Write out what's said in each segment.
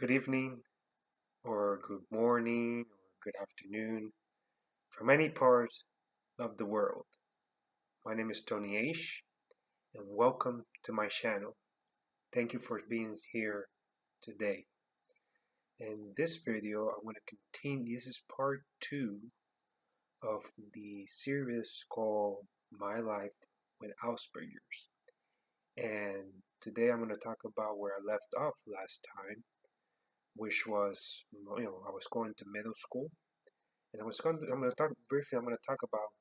Good evening, or good morning, or good afternoon from any part of the world. My name is Tony H, and welcome to my channel. Thank you for being here today. In this video, I want to continue. This is part 2 of the series called My Life with Asperger's. And today I'm going to talk about where I left off last time, which was, I was going to middle school. And I'm going to talk briefly. I'm going to talk about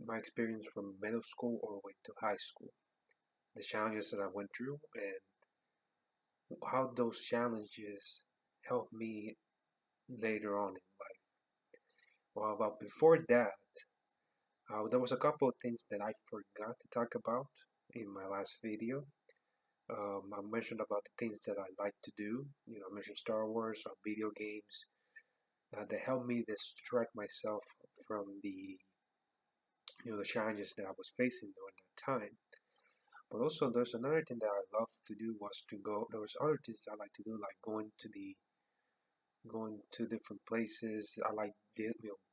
my experience from middle school all the way to high school, the challenges that I went through, and how those challenges helped me later on in life. Well, but before that, there was a couple of things that I forgot to talk about in my last video. I mentioned about the things that I like to do. I mentioned Star Wars or video games that helped me distract myself from the challenges that I was facing during that time. But also, there's another thing that I love to do was to go. There was other things that I like to do, like going to different places. I like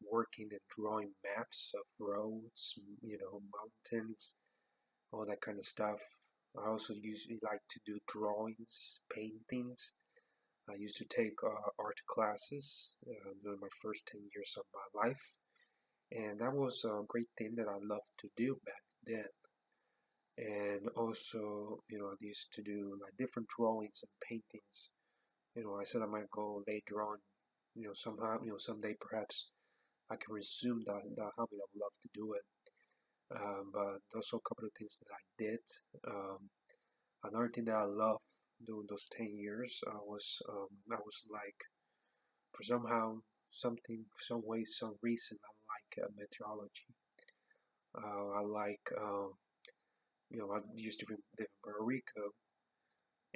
working and drawing maps of roads, mountains, all that kind of stuff. I also usually like to do drawings, paintings. I used to take art classes during my first 10 years of my life, and that was a great thing that I loved to do back then. And also, I used to do like different drawings and paintings. I said I might go later on, somehow, someday perhaps I can resume that hobby. I would love to do it. But also a couple of things that I did. Another thing that I loved during those 10 years I was like, for somehow, something, some way, some reason, I like meteorology. I like, I used to live in Puerto Rico,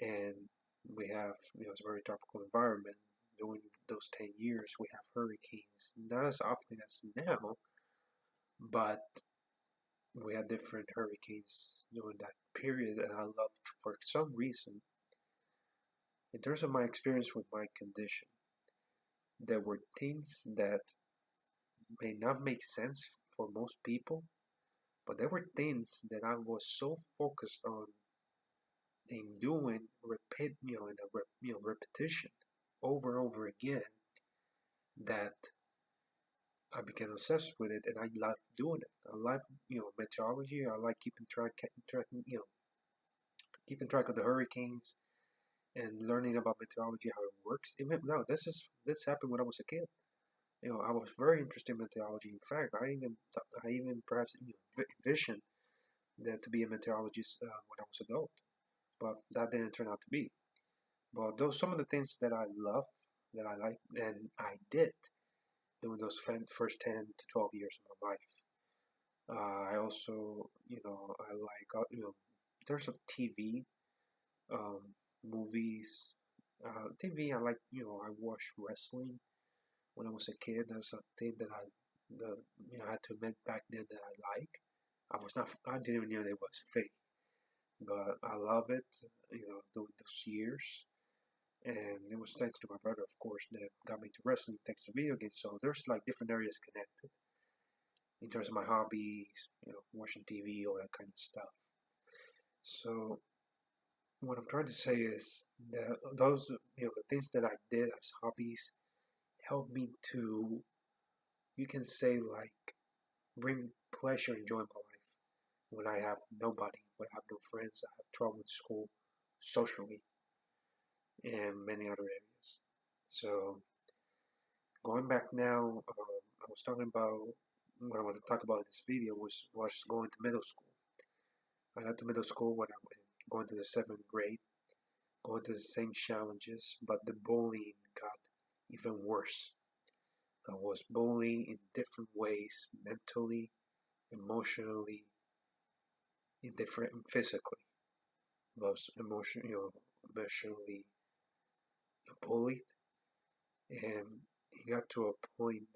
and we have, it's a very tropical environment. During those 10 years, we have hurricanes, not as often as now, but we had different hurricanes during that period, and I loved, for some reason, in terms of my experience with my condition, there were things that may not make sense for most people, but there were things that I was so focused on in doing repetition over and over again that I became obsessed with it, and I love doing it. I love meteorology. I like keeping track of the hurricanes and learning about meteorology, how it works. Even now, this happened when I was a kid. I was very interested in meteorology. In fact, I even perhaps envisioned that to be a meteorologist when I was adult, but that didn't turn out to be. But those some of the things that I love, that I like, and I did during those first 10 to 12 years of my life. I also, I like, in terms of TV, um, movies, TV. I like, I watched wrestling when I was a kid. That's a thing that I had to admit back then that I like. I didn't even know it was fake, but I love it. During those years, and it was thanks to my brother, of course, that got me to wrestling, thanks to video games. So there's like different areas connected in terms of my hobbies, watching TV, all that kind of stuff. So what I'm trying to say is that those, the things that I did as hobbies helped me to, you can say, like, bring pleasure and joy in my life when I have nobody, when I have no friends, I have trouble in school, socially, and many other areas. So going back now, I was talking about what I want to talk about in this video was going to middle school. I got to middle school when I went going to the 7th grade, going to the same challenges, but the bullying got even worse. I was bullied in different ways, mentally, emotionally, physically. I was emotionally bullied, and it got to a point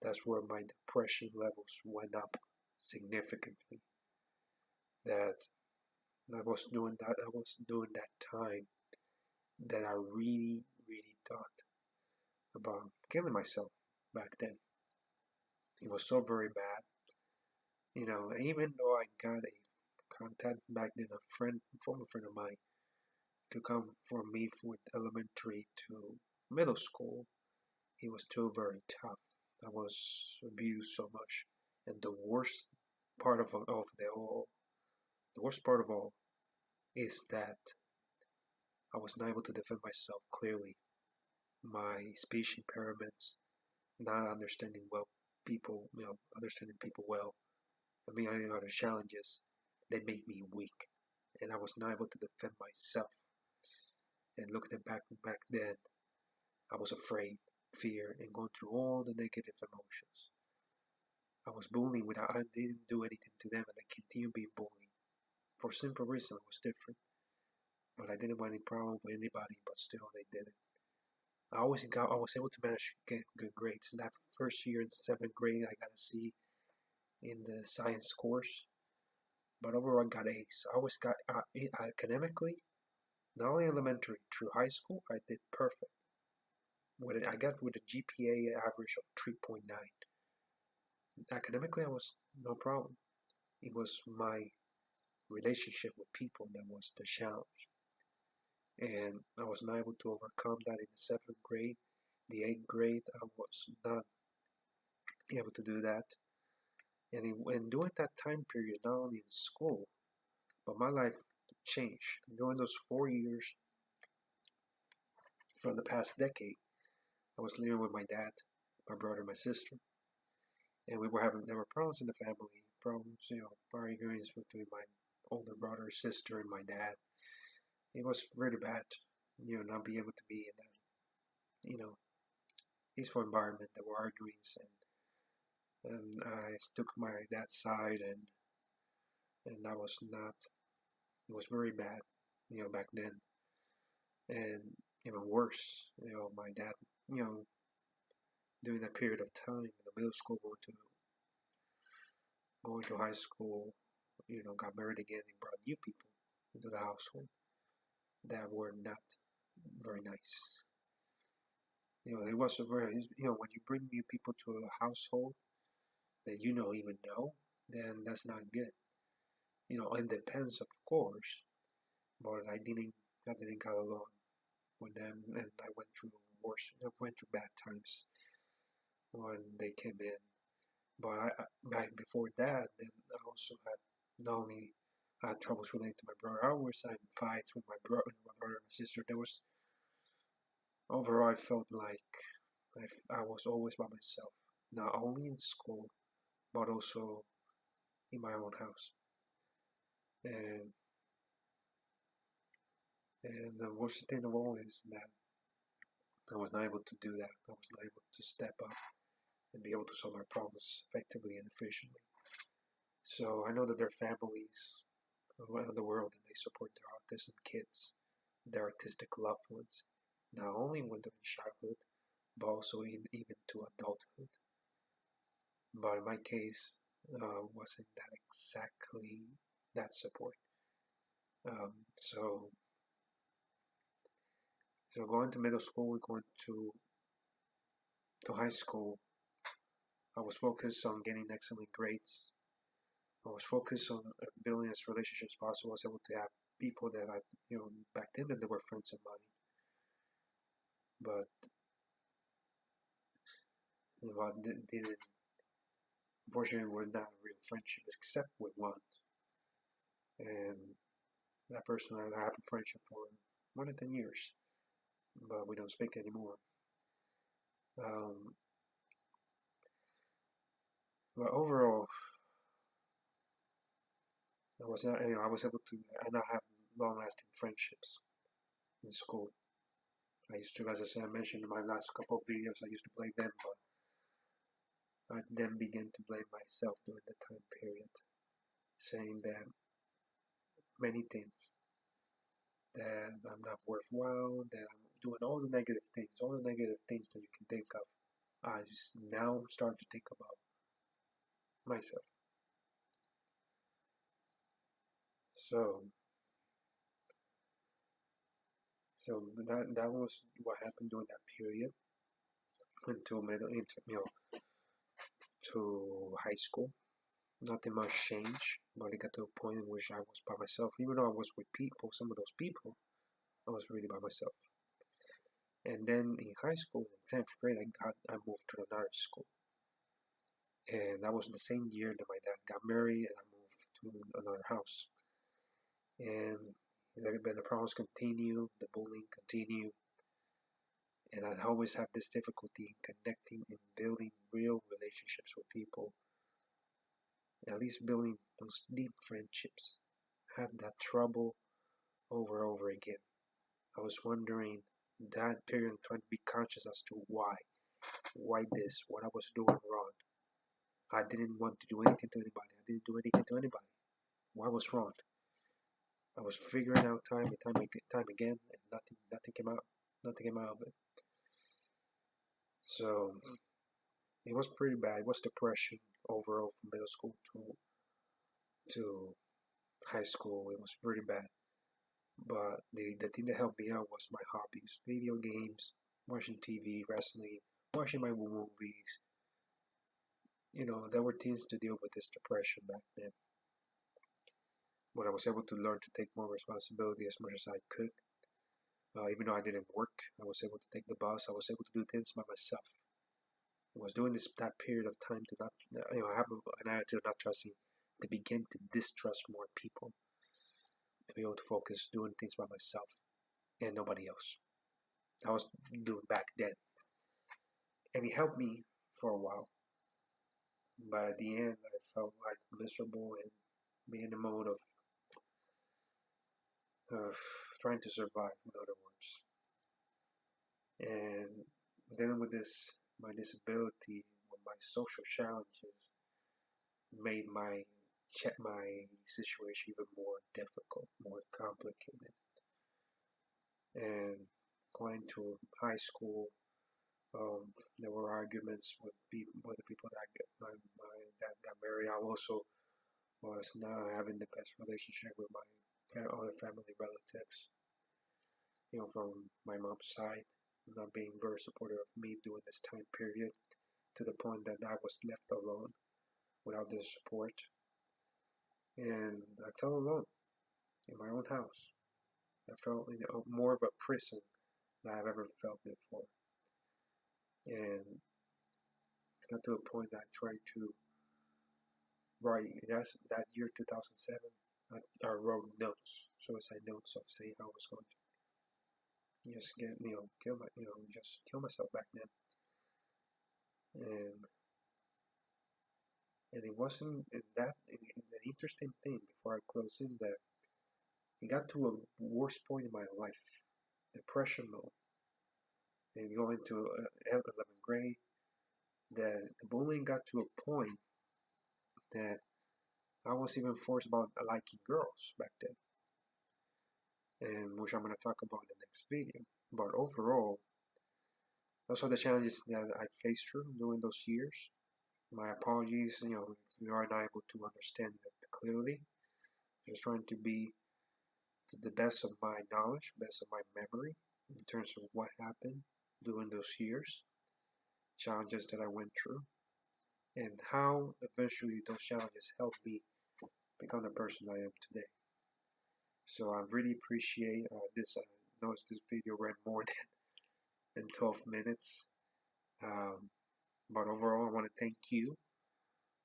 that's where my depression levels went up significantly. That I was doing that time that I really, really thought about killing myself back then. It was so very bad. Even though I got a contact back then, a friend, former friend of mine, to come for me with elementary to middle school, it was still very tough. I was abused so much, and part of the worst part of all, is that I was not able to defend myself clearly. My speech impairments, not understanding well people, understanding people well, I mean, I know the challenges, they make me weak, and I was not able to defend myself. And looking back then, I was afraid, fear, and going through all the negative emotions. I was bullying without I didn't do anything to them, and I continued being bullied. For simple reason, I was different, but I didn't want any problem with anybody. But still, they did it. I was able to manage to get good grades. In that first year in seventh grade, I got a C in the science course, but overall I got A's. I always got academically, not only elementary through high school, I did perfect. I got with a GPA average of 3.9. Academically, I was no problem. It was my relationship with people that was the challenge, and I was not able to overcome that in the seventh grade. The eighth grade, I was not able to do that, and during that time period, not only in school, but my life changed during those 4 years from the past decade. I was living with my dad, my brother, my sister, and there were problems in the family, problems, arguments between my older brother, sister, and my dad. It was really bad, not being able to be in a, peaceful environment. There were arguments, and I took my dad's side, and that was not, it was very bad, back then. And even worse, my dad, you know, during that period of time in the middle school, going to high school, got married again and brought new people into the household that were not very nice. It was a very, when you bring new people to a household that you don't even know, then that's not good. It depends, of course, but I didn't get along with them, and I went through bad times when they came in. But back before that, then I also had not only had troubles relating to my brother, I always had fights with my brother and my sister. There was overall, I felt like I was always by myself, not only in school but also in my own house. And and the worst thing of all is that I was not able to do that. I was not able to step up and be able to solve my problems effectively and efficiently. So I know that there are families around the world and they support their autism kids, their artistic loved ones, not only when they're in childhood, but also even to adulthood. But in my case, wasn't that exactly that support. Um, so, so going to middle school, going to high school, I was focused on getting excellent grades. I was focused on building as relationships possible. I was able to have people that back then that they were friends of mine, but I didn't, unfortunately, were not real friendships except with one, and that person I have a friendship for more than 10 years, but we don't speak anymore. Um, but overall, I was able to, and I have long-lasting friendships in school. I used to, as I mentioned in my last couple of videos, I used to blame them, but I then began to blame myself during the time period, saying that many things, that I'm not worthwhile, that I'm doing all the negative things that you can think of. I just now start to think about myself. So, So that was what happened during that period until to high school. Nothing much changed, but it got to a point in which I was by myself. Even though I was with people, some of those people, I was really by myself. And then in high school, in 10th grade, I moved to another school. And that was the same year that my dad got married and I moved to another house. And the problems continue, the bullying continued, and I always had this difficulty in connecting and building real relationships with people, at least building those deep friendships. I had that trouble over and over again. I was wondering that period, trying to be conscious as to why this, what I was doing wrong. I didn't want to do anything to anybody. I didn't do anything to anybody. What was wrong? I was figuring out time and time again, and nothing came out. Nothing came out of it. So it was pretty bad. It was depression overall from middle school to high school. It was pretty bad. But the thing that helped me out was my hobbies: video games, watching TV, wrestling, watching my movies. There were things to deal with this depression back then. But I was able to learn to take more responsibility as much as I could. Even though I didn't work, I was able to take the bus. I was able to do things by myself. I was doing that period of time to not, I have an attitude of not trusting, to begin to distrust more people, to be able to focus doing things by myself and nobody else. I was doing back then, and it helped me for a while. But at the end, I felt like miserable and being in the mode of trying to survive, in other words. And dealing with my disability, with my social challenges, made my situation even more difficult, more complicated. And going to high school, there were arguments with the people that that got married. I also was not having the best relationship with my other family relatives. From my mom's side, not being very supportive of me during this time period, to the point that I was left alone without their support. And I felt alone in my own house. I felt more of a prison than I've ever felt before. And it got to a point that I tried to write. That year, 2007, I wrote notes, suicide notes of saying I was going to just kill myself back then. And it wasn't an interesting thing before I close in that it got to a worst point in my life, depression mode, and going to 11th grade, that the bullying got to a point that I was even forced about liking girls back then, and which I'm going to talk about in the next video. But overall, those are the challenges that I faced through during those years. My apologies, if you are not able to understand that clearly. Just trying to be to the best of my knowledge, best of my memory, in terms of what happened during those years, challenges that I went through, and how eventually those challenges helped me become the person I am today. So I really appreciate this. I noticed this video ran more than 12 minutes. But overall, I want to thank you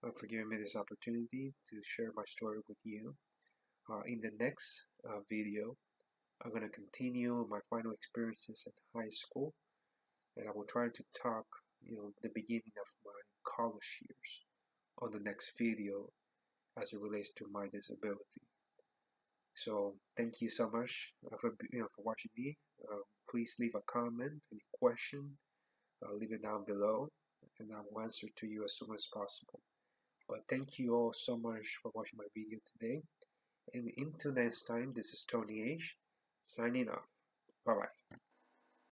for giving me this opportunity to share my story with you. In the next video, I'm going to continue my final experiences in high school, and I will try to talk, the beginning of my college years on the next video as it relates to my disability. So thank you so much for watching me. Please leave a comment, any question, leave it down below, and I will answer to you as soon as possible. But thank you all so much for watching my video today. And until next time, this is Tony H, signing off. Bye bye.